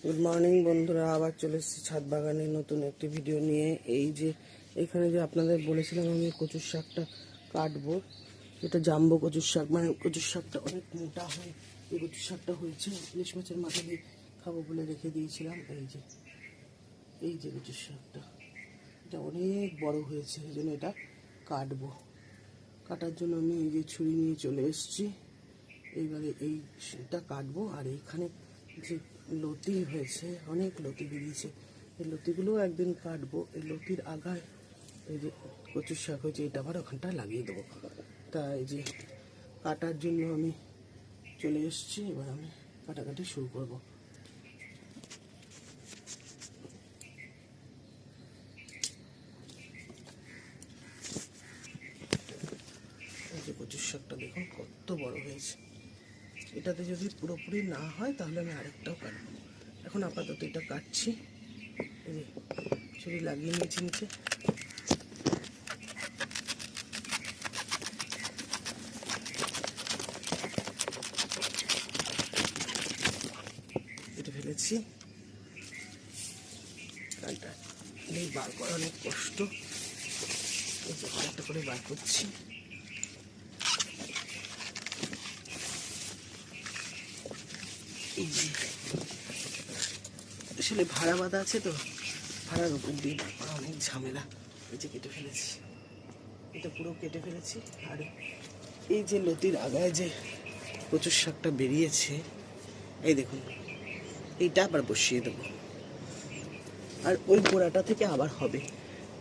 Good morning বন্ধুরা, আবার চলে এসেছি ছাদ বাগানে নতুন একটি ভিডিও নিয়ে। এই যে এখানে যে আপনাদের বলেছিলাম আমি কচুর শাকটা কাটবো, এটা জাম্বো কচুর শাক, মানে কচুর শাকটা অনেক মোটা হয়। এই কচুর শাকটা হয়েছে ইলিশ মাছের মাথা দিয়ে খাবো বলে রেখে দিয়েছিলাম। এই যে কচুর শাকটা, এটা অনেক বড় হয়েছে, এই জন্য এটা কাটবো। কাটার জন্য আমি এই যে ছুরি নিয়ে চলে এসেছি। এইবারে এইটা কাটবো। আর এইখানে যে লতি হয়েছে, অনেক লতি বেরিয়েছে, এই লতিগুলোও একদিন কাটবো। এই লতির আগায় এই যে কচুর শাক হয়েছে, এটা আবার ওখানটা লাগিয়ে দেবো। তা এই যে কাটার জন্য আমি চলে এসেছি, এবার আমি কাটাকাটি শুরু করব। এই যে কচুর শাকটা দেখুন কত বড় হয়েছে। এটাতে যদি পুরোপুরি না হয় তাহলে আমি আরেকটাও কাটবো। এখন আপাতত এটা কাটছি। এই যে ছুরি লাগিয়ে নিয়েছি নিচে। কেটে ফেলেছি। কানটা বার করা অনেক কষ্ট, এই যে একটা করে বার করছি। এই যে আসলে ভাড়া বাঁধা আছে তো, ভাড়ার উপর দিয়ে অনেক ঝামেলা। এই যে কেটে ফেলেছি, এটা পুরো কেটে ফেলেছি। আর এই যে লতির আগায় যে কচুর শাকটা বেরিয়েছে, এই দেখুন, এইটা আবার বসিয়ে দেবো। আর ওই গোড়াটা থেকে আবার হবে।